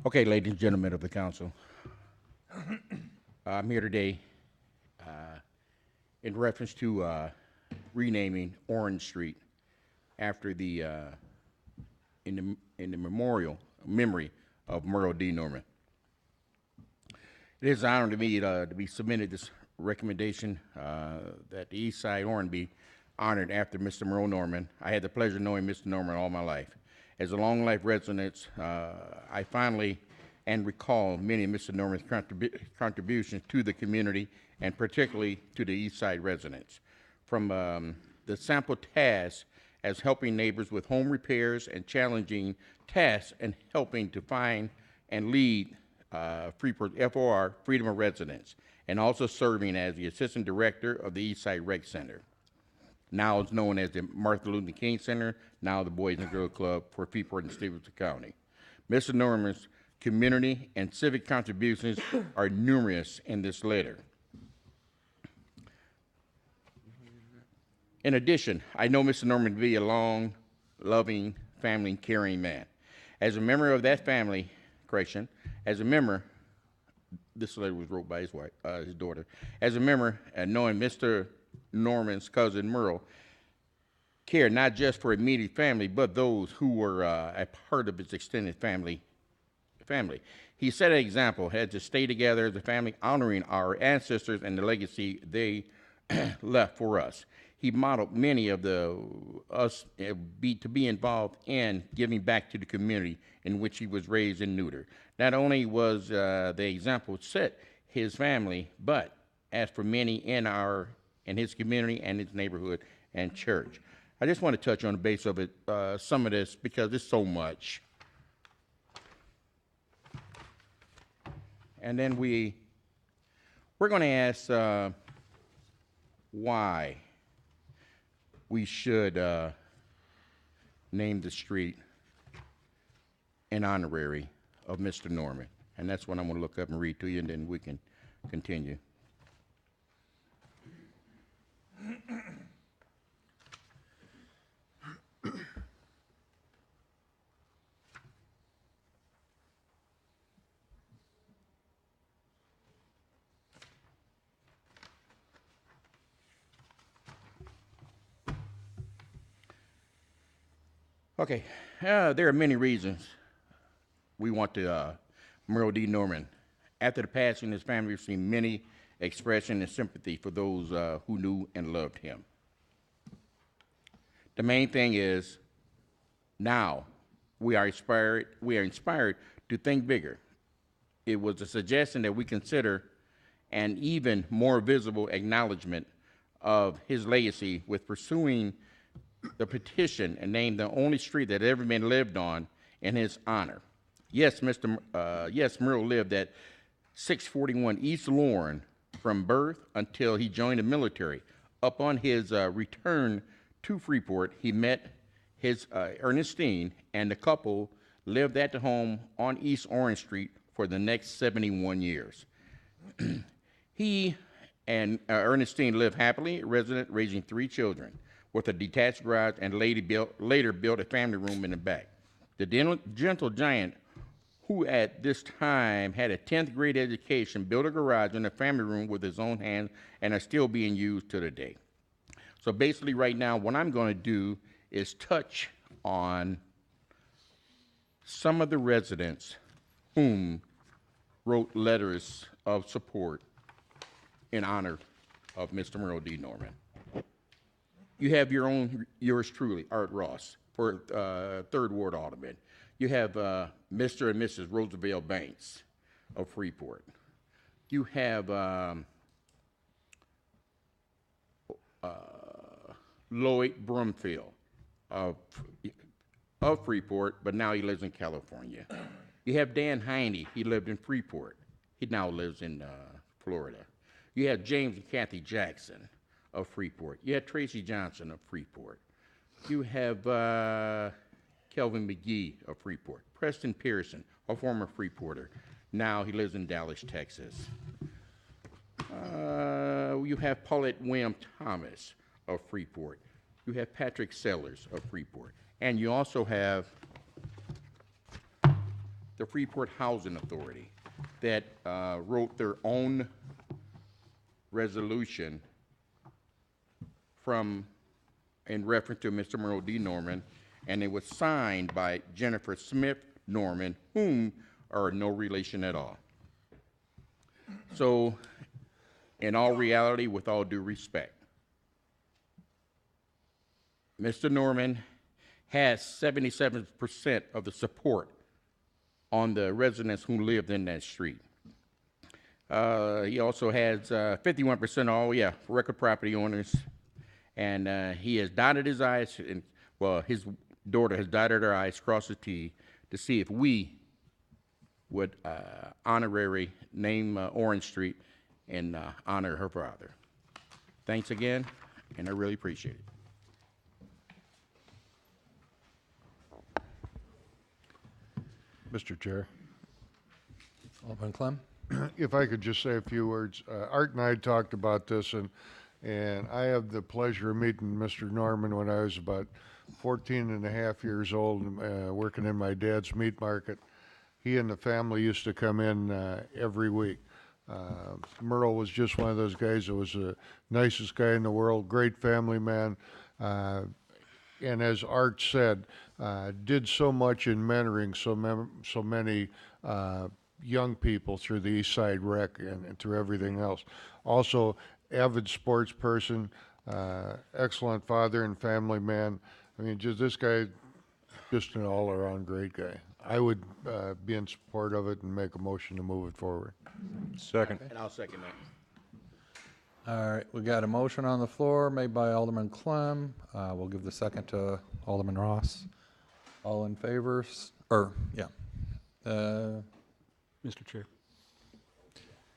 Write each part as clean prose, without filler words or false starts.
Okay, ladies and gentlemen of the council, I'm here today in reference to renaming Orange Street after in the memorial memory of Merle D. Norman. It is an honor to me to be submitted this recommendation that the East Side Orange be honored after Mr. Merle Norman. I had the pleasure of knowing Mr. Norman all my life. As a long life resident, I finally and recall many of Mr. Norman's contributions to the community and particularly to the East Side residents. From the sample tasks as helping neighbors with home repairs and challenging tasks and helping to find and lead Freeport FOR, Freedom of Residence, and also serving as the Assistant Director of the East Side Rec Center. Now it's known as the Martin Luther King Center, now the Boys and Girls Club for Freeport and Stephenson County. Mr. Norman's community and civic contributions are numerous in this letter. In addition, I know Mr. Norman to be a long, loving, family, and caring man. As a member of that family, as a member, this letter was wrote by his wife, his daughter. As a member, knowing Mr. Norman's cousin Merle cared not just for immediate family, but those who were a part of his extended family. He set an example, had to stay together as a family, honoring our ancestors and the legacy they left for us. He modeled many of us to be involved in giving back to the community in which he was raised and neutered. Not only was the example set his family, but as for many in his community and his neighborhood and church. I just want to touch on the base of it, some of this, because there's so much. And then we're going to ask why we should name the street in honorary of Mr. Norman. And that's what I'm going to look up and read to you, and then we can continue. Okay, there are many reasons we want to Merle D. Norman. After the passing, his family received many expressions and sympathy for those who knew and loved him. The main thing is now we are inspired to think bigger. It was a suggestion that we consider an even more visible acknowledgement of his legacy with pursuing the petition and named the only street that ever been lived on in his honor. Yes, Merle lived at 641 East Lorne from birth until he joined the military. Upon his return to Freeport, he met his Ernestine, and the couple lived at the home on East Orange Street for the next 71 years. He and Ernestine lived happily resident, raising 3 children with a detached garage, and later built a family room in the back. The gentle giant, who at this time had a 10th grade education, built a garage and a family room with his own hands and are still being used to the day. So basically right now, what I'm going to do is touch on some of the residents whom wrote letters of support in honor of Mr. Merle D. Norman. You have yours truly, Art Ross, for 3rd Ward Alderman. You have Mr. and Mrs. Roosevelt Banks of Freeport. You have Lloyd Brumfield of Freeport, but now he lives in California. You have Dan Heine. He lived in Freeport. He now lives in Florida. You have James and Kathy Jackson of Freeport. You have Tracy Johnson of Freeport. You have Kelvin McGee of Freeport. Preston Pearson, a former Freeporter. Now he lives in Dallas, Texas. You have Paulette William Thomas of Freeport. You have Patrick Sellers of Freeport. And you also have the Freeport Housing Authority that wrote their own resolution in reference to Mr. Merle D. Norman, and it was signed by Jennifer Smith Norman, whom are no relation at all. So, in all reality, with all due respect, Mr. Norman has 77% of the support on the residents who lived in that street. He also has 51% record property owners, and he has dotted his I's, and well, his daughter has dotted her I's, crossed the T, to see if we would honorary name Orange Street and honor her father. Thanks again, and I really appreciate it. Mr. Chair, Alderman Clem? if I could just say a few words. Art and I talked about this, and I have the pleasure of meeting Mr. Norman when I was about 14 and a half years old, working in my dad's meat market. He and the family used to come in every week. Merle was just one of those guys that was the nicest guy in the world, great family man. And as Art said, did so much in mentoring so many young people through the East Side Rec and through everything else. Also, avid sports person, excellent father and family man. I mean, just this guy, just an all-around great guy. I would be in support of it and make a motion to move it forward. Second. And I'll second that. All right, we got a motion on the floor made by Alderman Clem. We'll give the second to Alderman Ross. All in favor? Mr. Chair,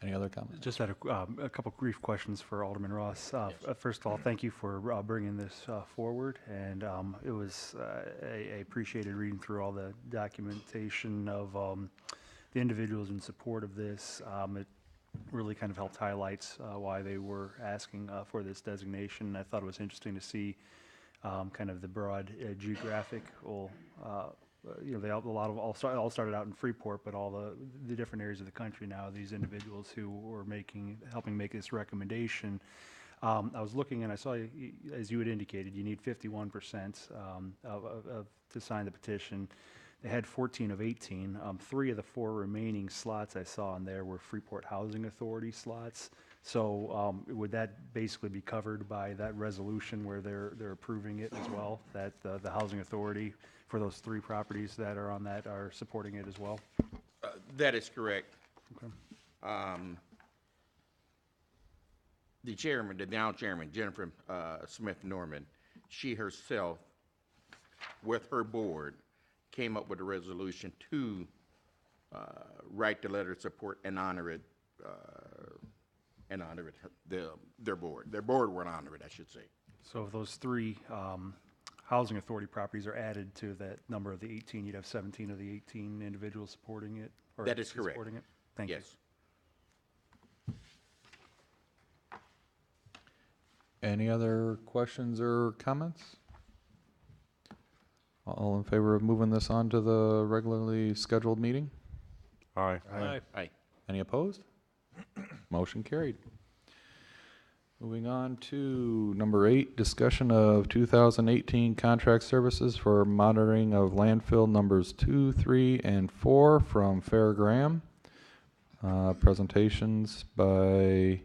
Any other comments? just had a couple brief questions for Alderman Ross. First of all, thank you for bringing this forward, and it was I appreciated reading through all the documentation of the individuals in support of this. It really kind of helped highlight why they were asking for this designation. I thought it was interesting to see kind of the broad geographical they all started out in Freeport, but all the different areas of the country now, these individuals who were helping make this recommendation. I was looking and I saw, as you had indicated, you need 51% to sign the petition. They had 14 of 18. 3 of the 4 remaining slots I saw in there were Freeport Housing Authority slots. So would that basically be covered by that resolution where they're approving it as well, that the Housing Authority for those 3 properties that are on that are supporting it as well? That is correct. Okay. The chairman, the now chairman, Jennifer Smith Norman, she herself, with her board, came up with a resolution to write the letter of support and honor it, their board. Their board would honor it, I should say. So if those 3 Housing Authority properties are added to that number of the 18, you'd have 17 of the 18 individuals supporting it? Or That is correct. supporting it? Thank you. Yes. Any other questions or comments? All in favor of moving this on to the regularly scheduled meeting? Aye. Aye. Any opposed? Motion carried. Moving on to number 8, discussion of 2018 contract services for monitoring of landfill numbers 2, 3, and 4 from Fair Graham. Presentations by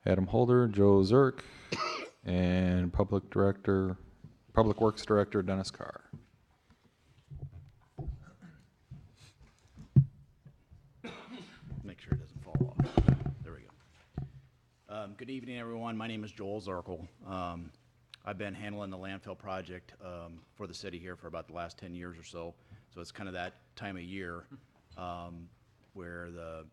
Adam Holder, Joe Zirk, and Public Works Director Dennis Carr. Make sure it doesn't fall off. There we go. Good evening, everyone. My name is Joel Zirkle. I've been handling the landfill project for the city here for about the last 10 years or so. So it's kind of that time of year where the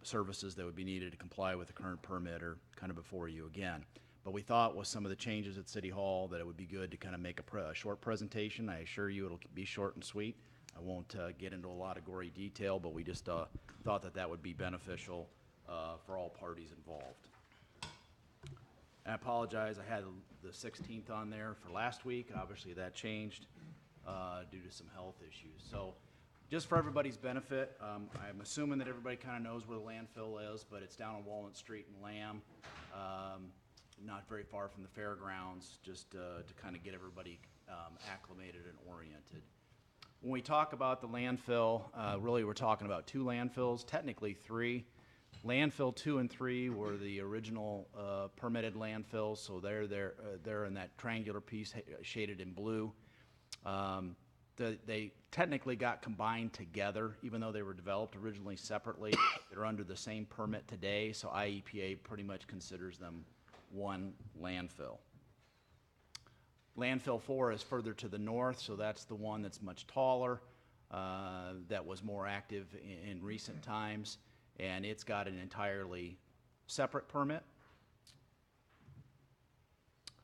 services that would be needed to comply with the current permit are kind of before you again. But we thought with some of the changes at City Hall that it would be good to kind of make a short presentation. I assure you it'll be short and sweet. I won't get into a lot of gory detail, but we just thought that would be beneficial for all parties involved. And I apologize, I had the 16th on there for last week. Obviously that changed due to some health issues. So Just for everybody's benefit, I'm assuming that everybody kind of knows where the landfill is, but it's down on Walnut Street in Lamb, not very far from the fairgrounds, just to kind of get everybody acclimated and oriented. When we talk about the landfill, really we're talking about two landfills, technically three. Landfill 2 and 3 were the original permitted landfills, so they're in that triangular piece shaded in blue. They technically got combined together, even though they were developed originally separately. They're under the same permit today, so IEPA pretty much considers them one landfill. Landfill 4 is further to the north, so that's the one that's much taller, that was more active in recent times, and it's got an entirely separate permit.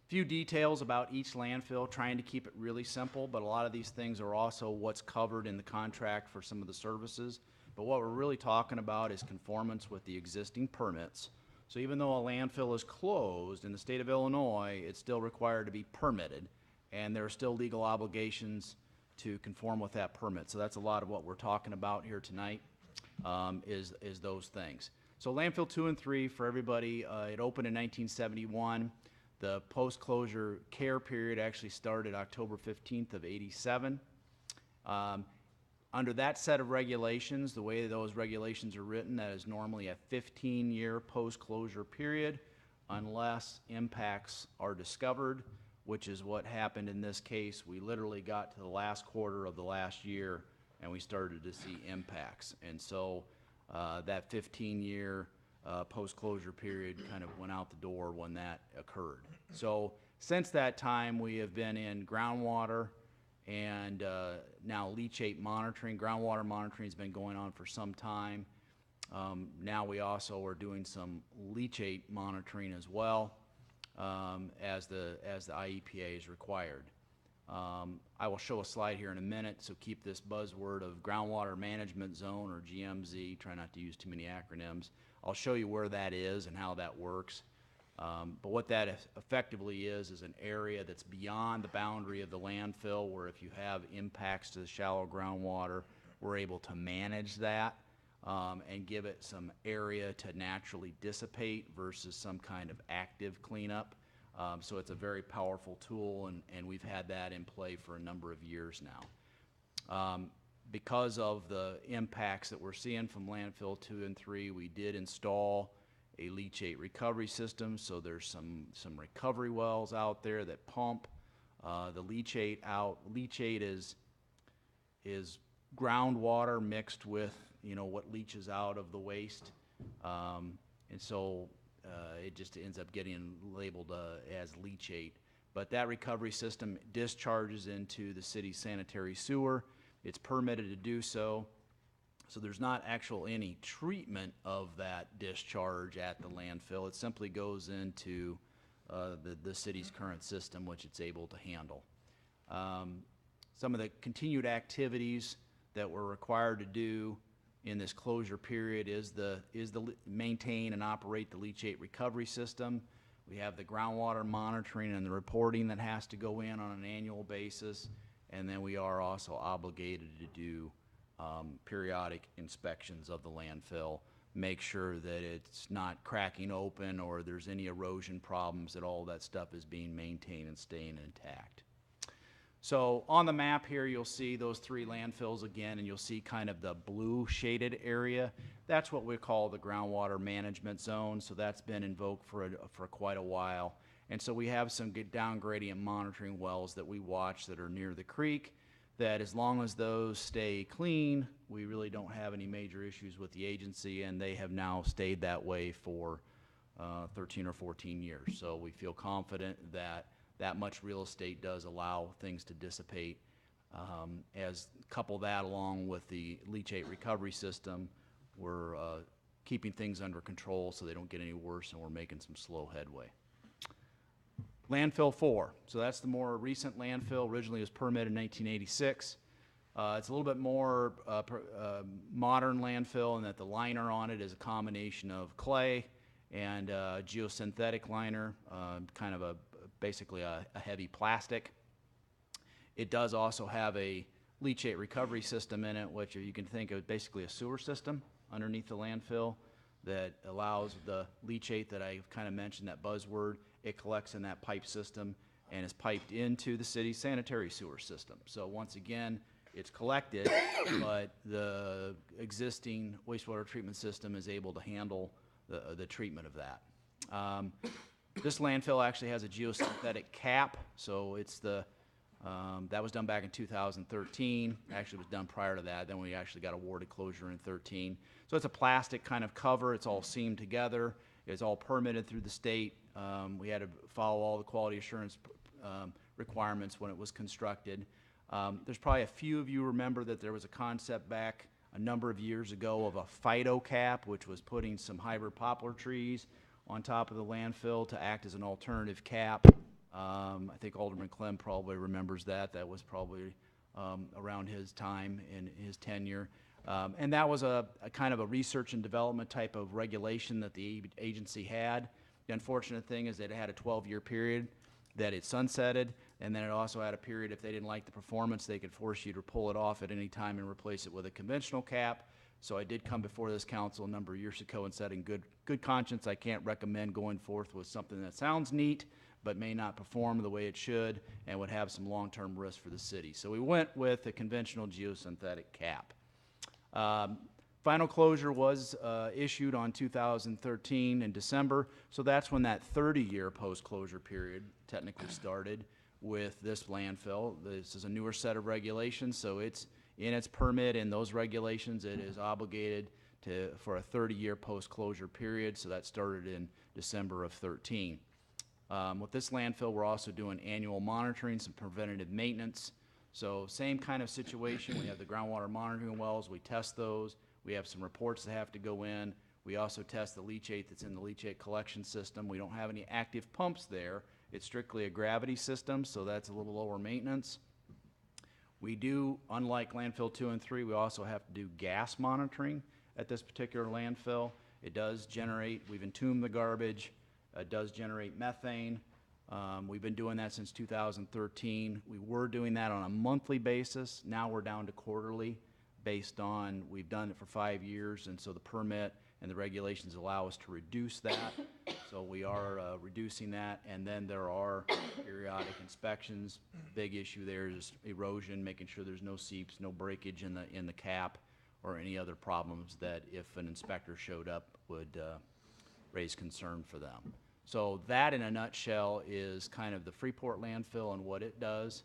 Few details about each landfill, trying to keep it really simple, but a lot of these things are also what's covered in the contract for some of the services. But what we're really talking about is conformance with the existing permits. So even though a landfill is closed in the state of Illinois, it's still required to be permitted, and there are still legal obligations to conform with that permit. So that's a lot of what we're talking about here tonight, is those things. So landfill 2 and 3, for everybody, it opened in 1971. The post-closure care period actually started October 15th of '87. Under that set of regulations, the way those regulations are written, that is normally a 15-year post-closure period unless impacts are discovered, which is what happened in this case. We literally got to the last quarter of the last year and we started to see impacts. And so that 15-year post-closure period kind of went out the door when that occurred. So since that time, we have been in groundwater and now leachate monitoring. Groundwater monitoring has been going on for some time. Now we also are doing some leachate monitoring as well, as the IEPA is required. I will show a slide here in a minute, so keep this buzzword of groundwater management zone, or GMZ. Try not to use too many acronyms. I'll show you where that is and how that works. But what that effectively is an area that's beyond the boundary of the landfill, where if you have impacts to the shallow groundwater, we're able to manage that and give it some area to naturally dissipate versus some kind of active cleanup. So it's a very powerful tool, and we've had that in play for a number of years now. Because of the impacts that we're seeing from landfill 2 and 3, we did install a leachate recovery system. So there's some recovery wells out there that pump the leachate out. Leachate is groundwater mixed with what leaches out of the waste, and so it just ends up getting labeled as leachate. But that recovery system discharges into the city's sanitary sewer. It's permitted to do so. So there's not any treatment of that discharge at the landfill. It simply goes into the city's current system, which it's able to handle. Some of the continued activities that we're required to do in this closure period is maintain and operate the leachate recovery system. We have the groundwater monitoring and the reporting that has to go in on an annual basis, and then we are also obligated to do periodic inspections of the landfill, make sure that it's not cracking open or there's any erosion problems, that all that stuff is being maintained and staying intact. So on the map here, you'll see those three landfills again, and you'll see kind of the blue shaded area. That's what we call the groundwater management zone. So that's been invoked for quite a while. And so we have some good down gradient monitoring wells that we watch that are near the creek, that as long as those stay clean, we really don't have any major issues with the agency, and they have now stayed that way for 13 or 14 years. So we feel confident that that much real estate does allow things to dissipate. As couple that along with the leachate recovery system, we're keeping things under control so they don't get any worse, and we're making some slow headway. Landfill 4, so that's the more recent landfill. Originally it was permitted in 1986. It's a little bit more modern landfill in that the liner on it is a combination of clay and geosynthetic liner, kind of basically a heavy plastic. It does also have a leachate recovery system in it, which you can think of basically a sewer system underneath the landfill that allows the leachate that I kind of mentioned, that buzzword. It collects in that pipe system and is piped into the city's sanitary sewer system. So once again, it's collected, but the existing wastewater treatment system is able to handle the treatment of that. This landfill actually has a geosynthetic cap, so it's that was done back in 2013. Actually, it was done prior to that. Then we actually got awarded closure in 13. So it's a plastic kind of cover. It's all seamed together. It's all permitted through the state. We had to follow all the quality assurance requirements when it was constructed. There's probably a few of you remember that there was a concept back a number of years ago of a phyto cap, which was putting some hybrid poplar trees on top of the landfill to act as an alternative cap. I think Alderman Clem probably remembers that. That was probably around his time in his tenure. And that was a kind of a research and development type of regulation that the agency had. The unfortunate thing is that it had a 12-year period that it sunsetted, and then it also had a period if they didn't like the performance, they could force you to pull it off at any time and replace it with a conventional cap. So I did come before this council a number of years ago and said in good conscience, I can't recommend going forth with something that sounds neat, but may not perform the way it should and would have some long-term risk for the city. So we went with a conventional geosynthetic cap. Final closure was issued on 2013 in December, so that's when that 30-year post-closure period technically started with this landfill. This is a newer set of regulations, so it's in its permit and those regulations, it is obligated for a 30-year post-closure period, so that started in December of 13. With this landfill, we're also doing annual monitoring, some preventative maintenance. So same kind of situation. We have the groundwater monitoring wells. We test those. We have some reports that have to go in. We also test the leachate that's in the leachate collection system. We don't have any active pumps there. It's strictly a gravity system, so that's a little lower maintenance. We do, unlike landfill 2 and 3, we also have to do gas monitoring at this particular landfill. It does generate, we've entombed the garbage. It does generate methane. We've been doing that since 2013. We were doing that on a monthly basis. Now we're down to quarterly based on, we've done it for 5 years, and so the permit and the regulations allow us to reduce that. So we are reducing that, and then there are periodic inspections. Big issue there is erosion, making sure there's no seeps, no breakage in the cap, or any other problems that if an inspector showed up would raise concern for them. So that, in a nutshell, is kind of the Freeport landfill and what it does.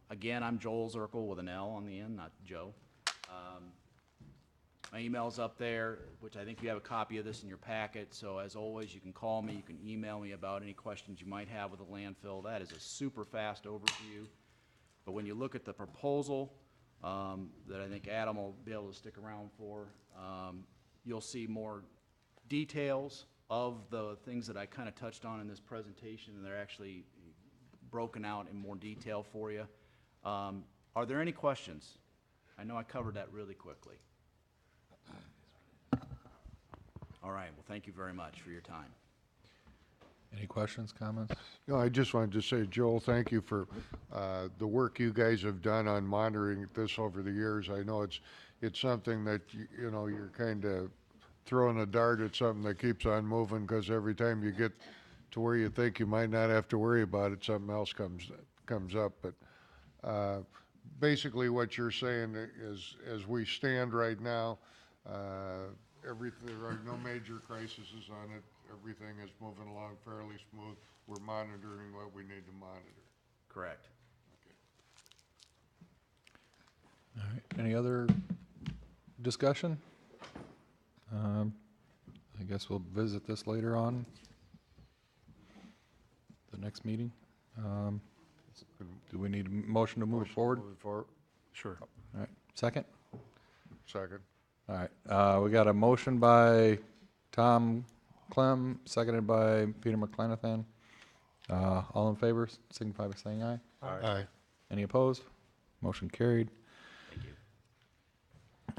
Again, I'm Joel Zirkle with an L on the end, not Joe. My email's up there, which I think you have a copy of this in your packet. So as always, you can call me, you can email me about any questions you might have with the landfill. That is a super fast overview. But when you look at the proposal that I think Adam will be able to stick around for, you'll see more details of the things that I kind of touched on in this presentation, and they're actually broken out in more detail for you. Are there any questions? I know I covered that really quickly. All right, well, thank you very much for your time. Any questions, comments? No, I just wanted to say, Joel, thank you for the work you guys have done on monitoring this over the years. I know it's something that, you know, you're kind of throwing a dart at something that keeps on moving, because every time you get to where you think you might not have to worry about it, something else comes up. But basically what you're saying is, as we stand right now, there are no major crises on it. Everything is moving along fairly smooth. We're monitoring what we need to monitor. Correct. All right, any other discussion? I guess we'll visit this later on, the next meeting. Do we need a motion to move forward? Moving forward. Sure. All right, second? Second. All right, we got a motion by Tom Clem, seconded by Peter McClenathan. All in favor, signify by saying aye. Aye. Any opposed? Motion carried. Thank you.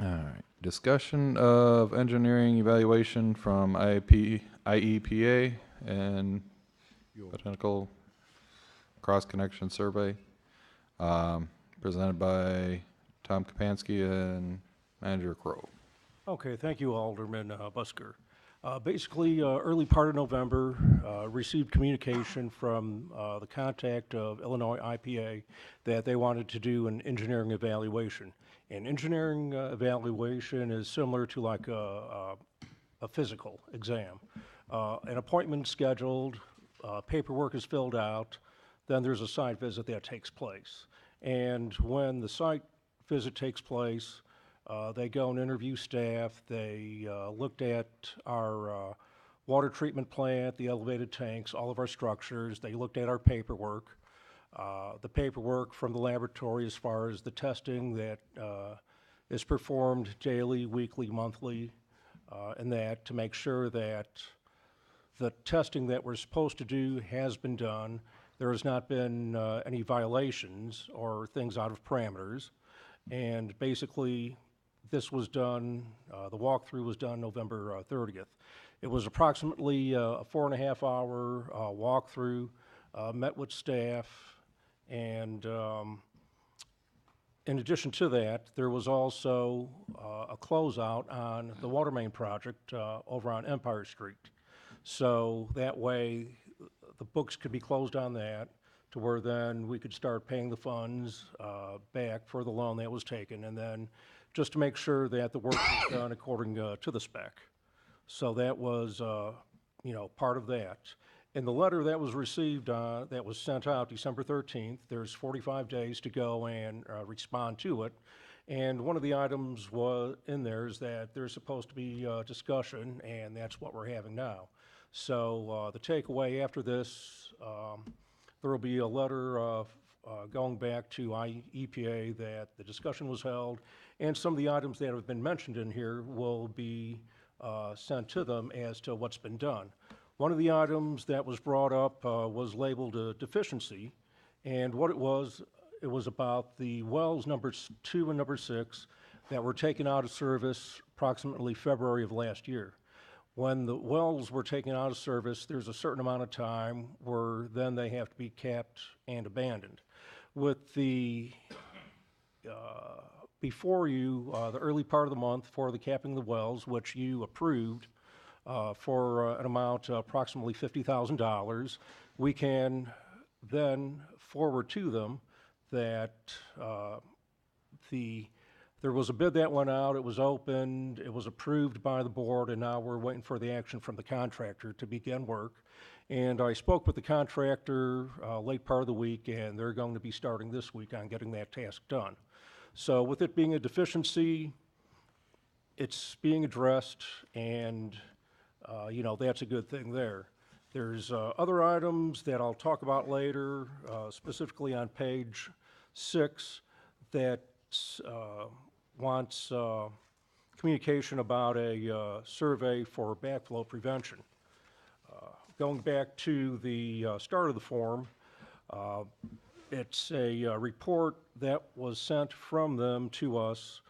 All right, discussion of engineering evaluation from IEPA and botanical cross-connection survey. presented by Tom Kapansky and Manager Crow. Okay, thank you, Alderman Busker. Basically, early part of November, received communication from the contact of Illinois IPA that they wanted to do an engineering evaluation. An engineering evaluation is similar to like a physical exam. An appointment scheduled, paperwork is filled out, then there's a site visit that takes place. And when the site visit takes place, they go and interview staff. They looked at our water treatment plant, the elevated tanks, all of our structures. They looked at our paperwork, the paperwork from the laboratory as far as the testing that is performed daily, weekly, monthly, and that to make sure that the testing that we're supposed to do has been done. There has not been any violations or things out of parameters. And basically, this was done, the walkthrough was done November 30th. It was approximately a 4.5-hour walkthrough, met with staff, and in addition to that, there was also a closeout on the water main project over on Empire Street. So that way, the books could be closed on that to where then we could start paying the funds back for the loan that was taken, and then just to make sure that the work was done according to the spec. So that was, part of that. In the letter that was received, that was sent out December 13th, there's 45 days to go and respond to it. And one of the items was in there is that there's supposed to be discussion, and that's what we're having now. So the takeaway after this, there will be a letter going back to EPA that the discussion was held, and some of the items that have been mentioned in here will be sent to them as to what's been done. One of the items that was brought up was labeled a deficiency, and what it was about the wells number 2 and number 6 that were taken out of service approximately February of last year. When the wells were taken out of service, there's a certain amount of time where then they have to be capped and abandoned. With the, before you, the early part of the month for the capping of the wells, which you approved for an amount approximately $50,000, we can then forward to them that there was a bid that went out, it was opened, it was approved by the board, and now we're waiting for the action from the contractor to begin work. And I spoke with the contractor late part of the week, and they're going to be starting this week on getting that task done. So with it being a deficiency, it's being addressed, and that's a good thing there. There's other items that I'll talk about later, specifically on page 6, that wants communication about a survey for backflow prevention. Going back to the start of the form, it's a report that was sent from them to us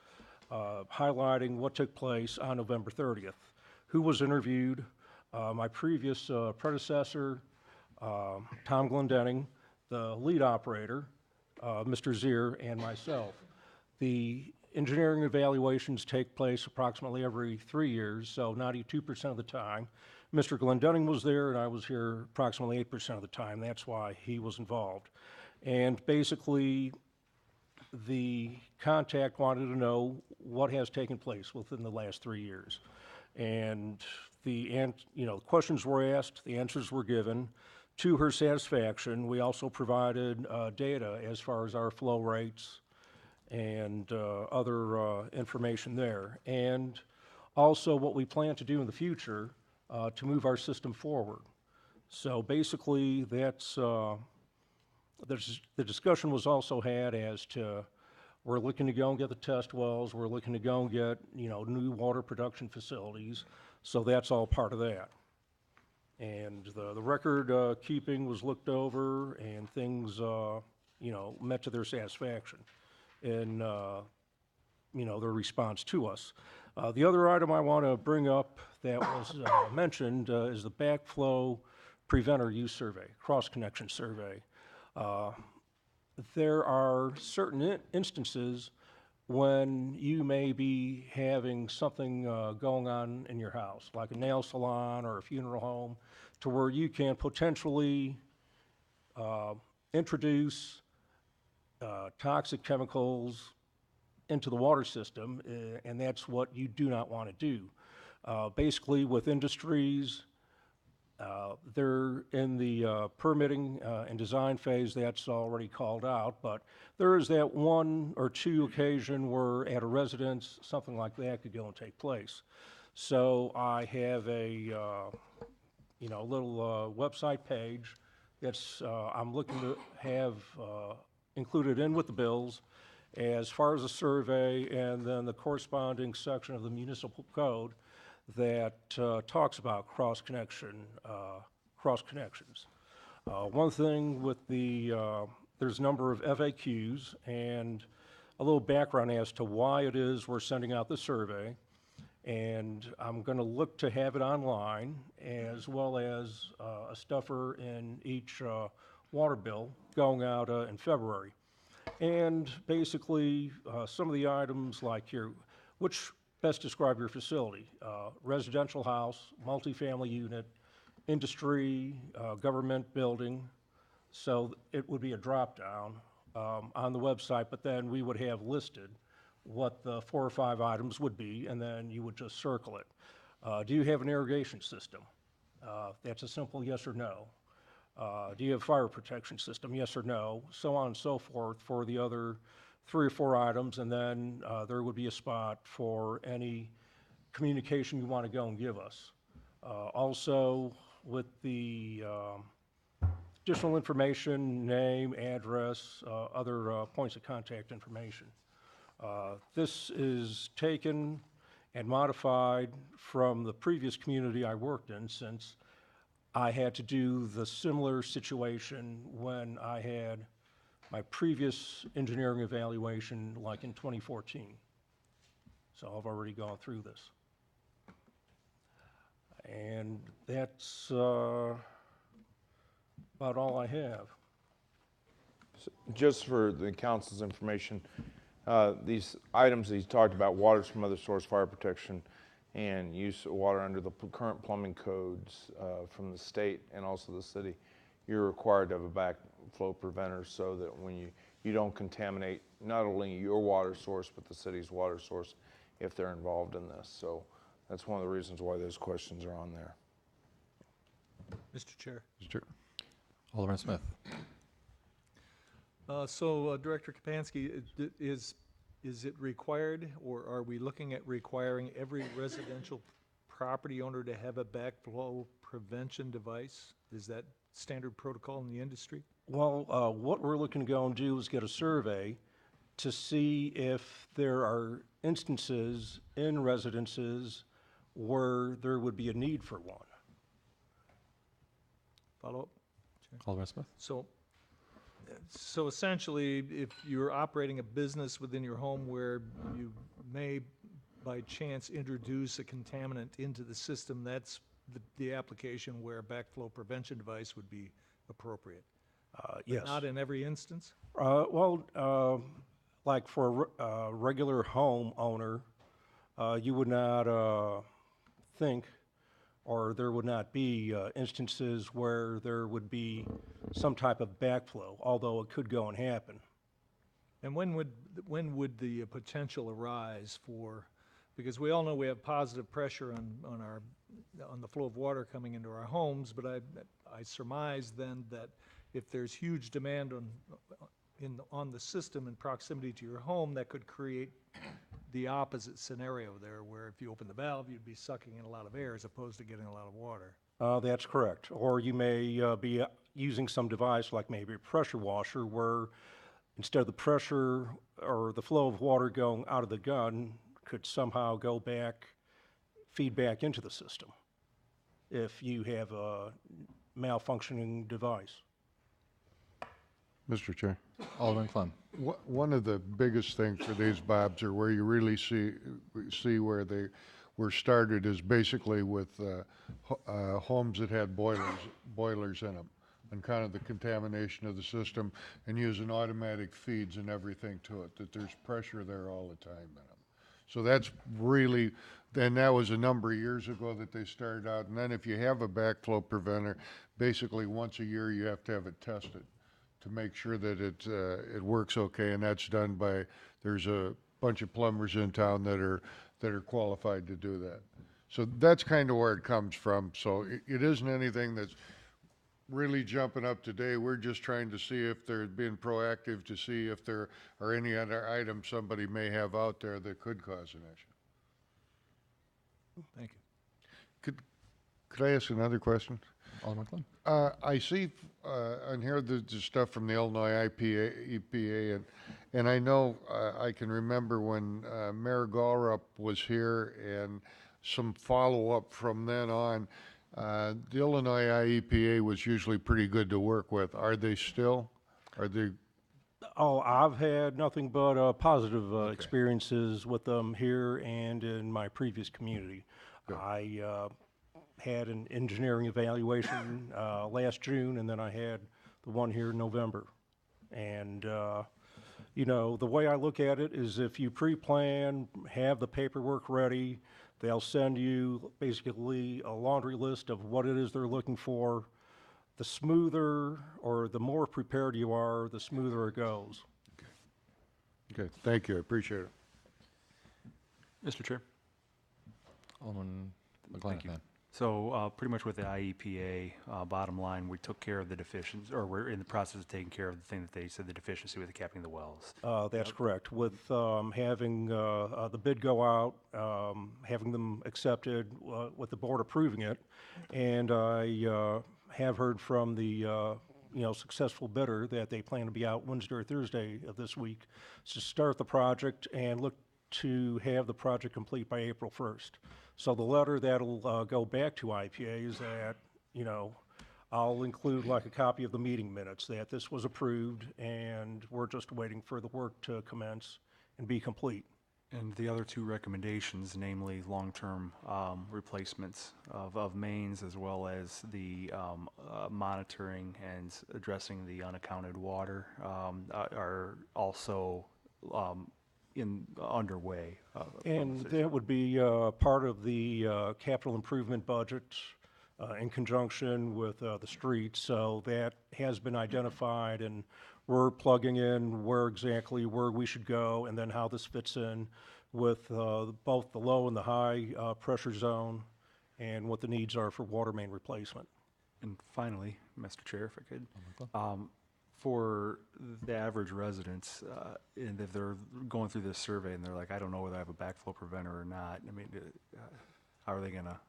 highlighting what took place on November 30th. Who was interviewed? My previous predecessor, Tom Glendenning, the lead operator, Mr. Zier, and myself. The engineering evaluations take place approximately every 3 years, so 92% of the time. Mr. Glendenning was there, and I was here approximately 8% of the time. That's why he was involved. And basically, the contact wanted to know what has taken place within the last 3 years. And the questions were asked, the answers were given to her satisfaction. We also provided data as far as our flow rates and other information there. And also what we plan to do in the future to move our system forward. So basically, that's the discussion was also had as to we're looking to go and get the test wells, we're looking to go and get new water production facilities. So that's all part of that. And the record keeping was looked over, and things met to their satisfaction in their response to us. The other item I want to bring up that was mentioned is the backflow preventer use survey, cross-connection survey. there are certain instances when you may be having something going on in your house, like a nail salon or a funeral home, to where you can potentially introduce toxic chemicals into the water system, and that's what you do not want to do. Basically, with industries, they're in the permitting and design phase, that's already called out, but there is that one or two occasion where at a residence, something like that could go and take place. So I have a, little website page that's, I'm looking to have included in with the bills as far as a survey and then the corresponding section of the municipal code that talks about cross-connections. One thing with the, there's a number of FAQs and a little background as to why it is we're sending out the survey. And I'm going to look to have it online as well as a stuffer in each water bill going out in February. And basically, some of the items like here, which best describe your facility? Residential house, multifamily unit, industry, government building. So it would be a drop-down on the website, but then we would have listed what the 4 or 5 items would be, and then you would just circle it. Do you have an irrigation system? That's a simple yes or no. Do you have a fire protection system? Yes or no? So on and so forth for the other 3 or 4 items, and then there would be a spot for any communication you want to go and give us. Also, with the additional information, name, address, other points of contact information. This is taken and modified from the previous community I worked in, since I had to do the similar situation when I had my previous engineering evaluation, like in 2014. So I've already gone through this. And that's about all I have. Just for the council's information, these items that he's talked about, waters from other source, fire protection, and use of water under the current plumbing codes from the state and also the city, you're required to have a backflow preventer so that when you don't contaminate not only your water source but the city's water source if they're involved in this. So that's one of the reasons why those questions are on there. Mr. Chair. Alderman Smith. Director Kapansky, is it required, or are we looking at requiring every residential property owner to have a backflow prevention device? Is that standard protocol in the industry? Well, what we're looking to go and do is get a survey to see if there are instances in residences where there would be a need for one. Follow up? Alderman Smith. So essentially, if you're operating a business within your home where you may, by chance, introduce a contaminant into the system, that's the application where a backflow prevention device would be appropriate. Yes. Not in every instance? Like for a regular home owner, you would not think, or there would not be instances where there would be some type of backflow, although it could go and happen. And when would the potential arise for, because we all know we have positive pressure on the flow of water coming into our homes, but I surmise then that if there's huge demand on the system in proximity to your home, that could create the opposite scenario there, where if you open the valve, you'd be sucking in a lot of air as opposed to getting a lot of water. That's correct. Or you may be using some device like maybe a pressure washer, where instead of the pressure or the flow of water going out of the gun could somehow go back, feed back into the system if you have a malfunctioning device. Mr. Chair. Alderman Clem. One of the biggest things for these, Bobs, are where you really see where they were started is basically with homes that had boilers in them. on kind of the contamination of the system and using automatic feeds and everything to it, that there's pressure there all the time in them. So that's really, and that was a number of years ago that they started out. And then if you have a backflow preventer, basically once a year you have to have it tested to make sure that it works okay. And that's done by, there's a bunch of plumbers in town that are qualified to do that. So that's kind of where it comes from. So it isn't anything that's really jumping up today. We're just trying to see if they're being proactive to see if there are any other items somebody may have out there that could cause an issue. Thank you. Could I ask another question? Alderman Glenn. I see on here the stuff from the Illinois EPA, and I know I can remember when Mayor Gallup was here and some follow-up from then on. The Illinois IEPA was usually pretty good to work with. Are they still? Are they? Oh, I've had nothing but positive experiences with them here and in my previous community. I had an engineering evaluation last June, and then I had the one here in November. And, you know, the way I look at it is if you pre-plan, have the paperwork ready, they'll send you basically a laundry list of what it is they're looking for. The smoother or the more prepared you are, the smoother it goes. Okay, thank you. I appreciate it. Mr. Chair. Alderman McGlanahan. So pretty much with the IEPA, bottom line, we took care of the deficiencies, or we're in the process of taking care of the thing that they said the deficiency with the capping the wells. That's correct. With having the bid go out, having them accepted, with the board approving it, and I have heard from the successful bidder that they plan to be out Wednesday or Thursday of this week to start the project and look to have the project complete by April 1st. So the letter that'll go back to IPA is that, I'll include like a copy of the meeting minutes that this was approved and we're just waiting for the work to commence and be complete. And the other two recommendations, namely long-term replacements of mains as well as the monitoring and addressing the unaccounted water are also underway. And that would be part of the capital improvement budget in conjunction with the streets. So that has been identified, and we're plugging in where we should go, and then how this fits in with both the low and the high pressure zone, and what the needs are for water main replacement. And finally, Mr. Chair, if I could, for the average residents, and if they're going through this survey and they're like, I don't know whether I have a backflow preventer or not, I mean, how are they going to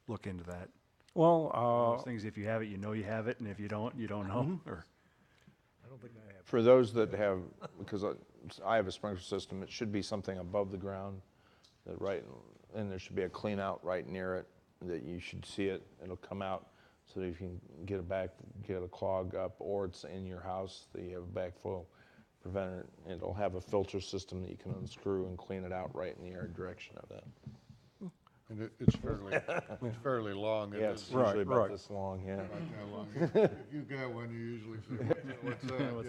look into that? Well, Those things, if you have it, you know you have it, and if you don't, you don't know? Or For those that have, because I have a sprinkler system, it should be something above the ground, and there should be a clean out right near it, that you should see it, it'll come out, so that if you can get a clog up, or it's in your house, that you have a backflow preventer, it'll have a filter system that you can unscrew and clean it out right in the air direction of that. And it's fairly long. Yeah, it's Right, usually about right. this long, yeah. Not that long. If you got one, you usually say, what's that?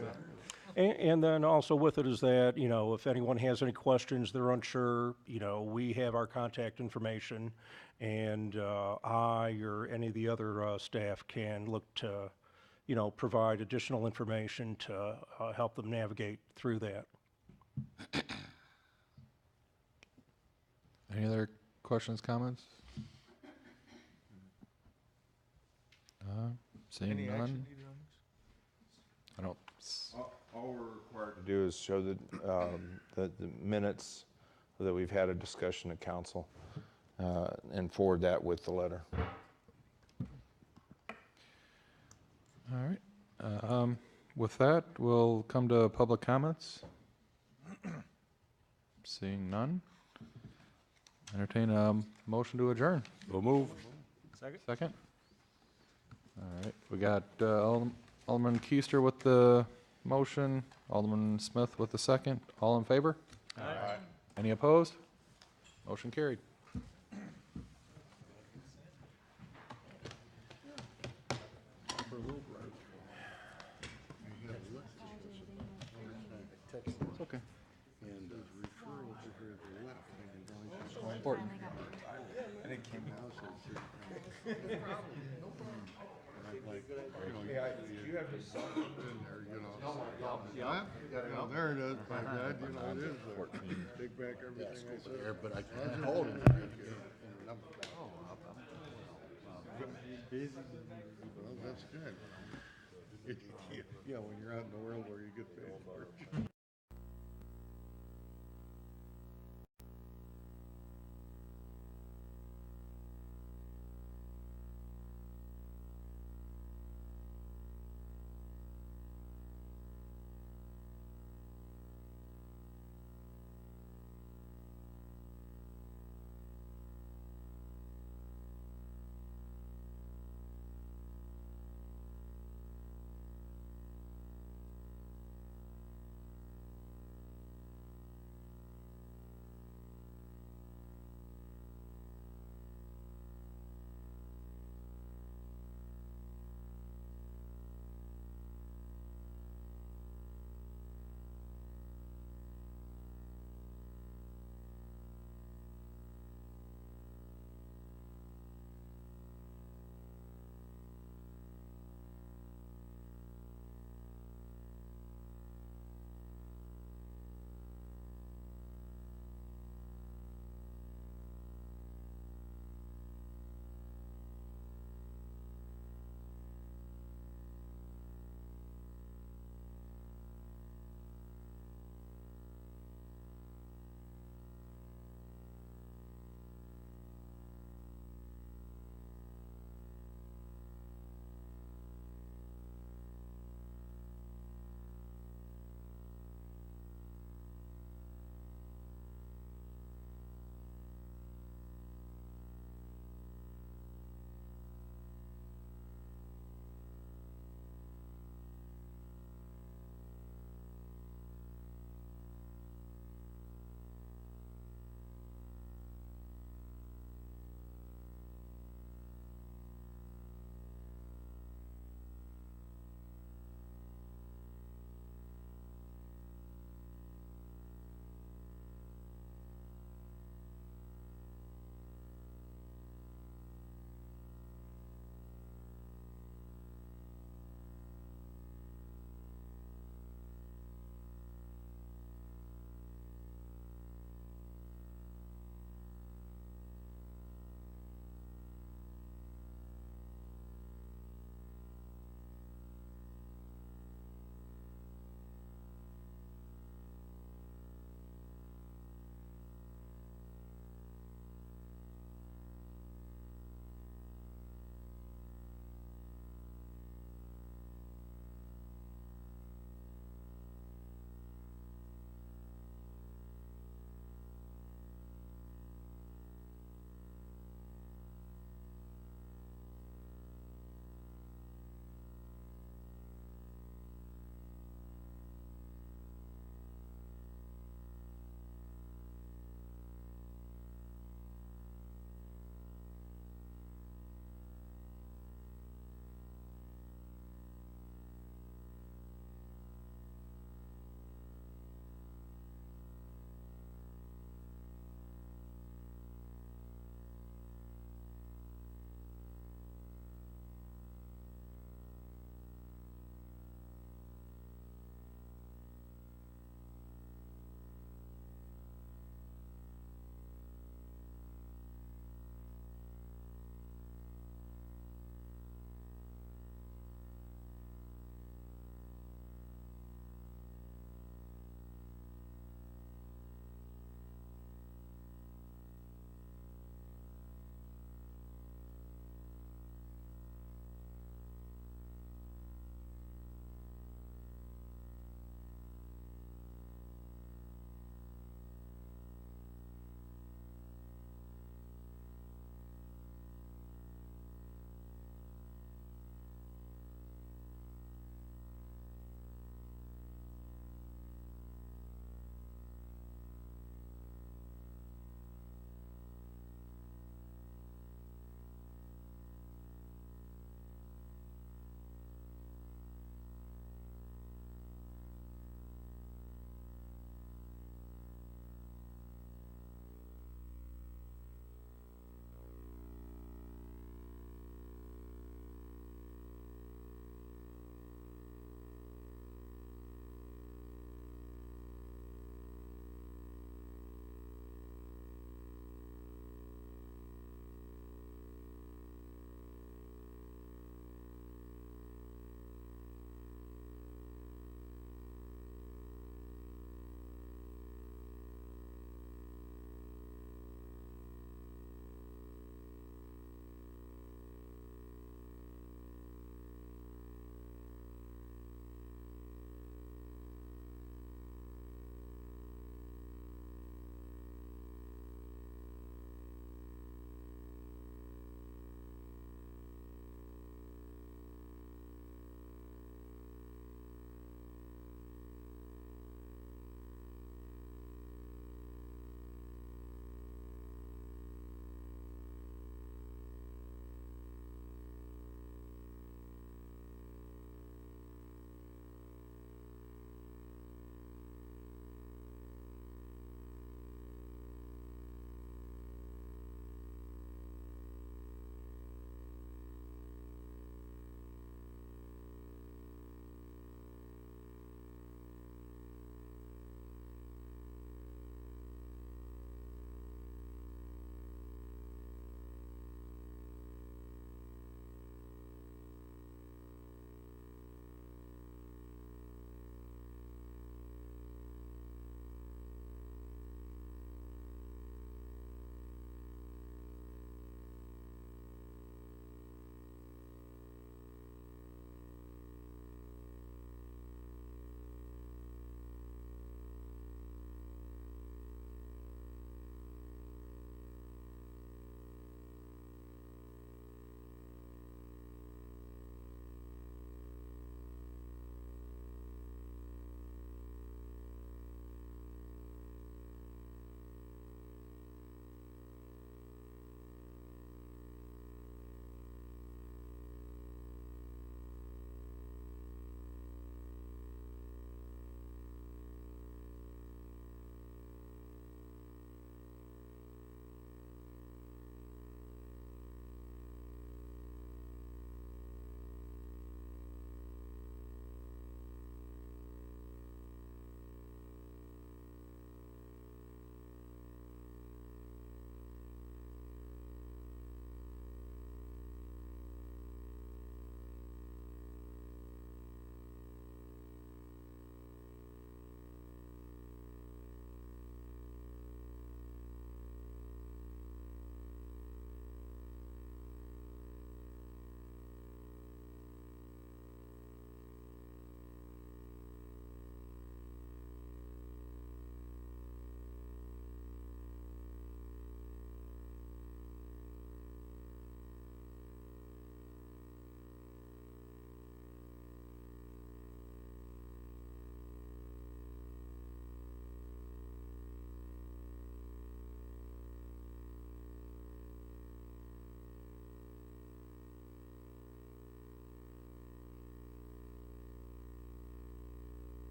Yeah. and then also with it is that, if anyone has any questions, they're unsure, we have our contact information, and I or any of the other staff can look to, provide additional information to help them navigate through that. Any other questions, comments? Seeing none? I don't. All we're required to do is show the minutes that we've had a discussion at council, and forward that with the letter. All right. With that, we'll come to public comments. Seeing none. Entertain a motion to adjourn. We'll move. Second. All right. We got Alderman Keister with the motion, Alderman Smith with the second. All in favor? Aye. Any opposed? Motion carried. For a little break. It's okay. And refer over here to the left, and you're going to It's important. I think King House is. Like, you know, you have to in there, you know. Huh? Yeah, there it is, my God, you know, it is there. Take back everything I said. There, but I can't hold it. Well, that's good. Yeah, when you're out in the world where you get paid for it.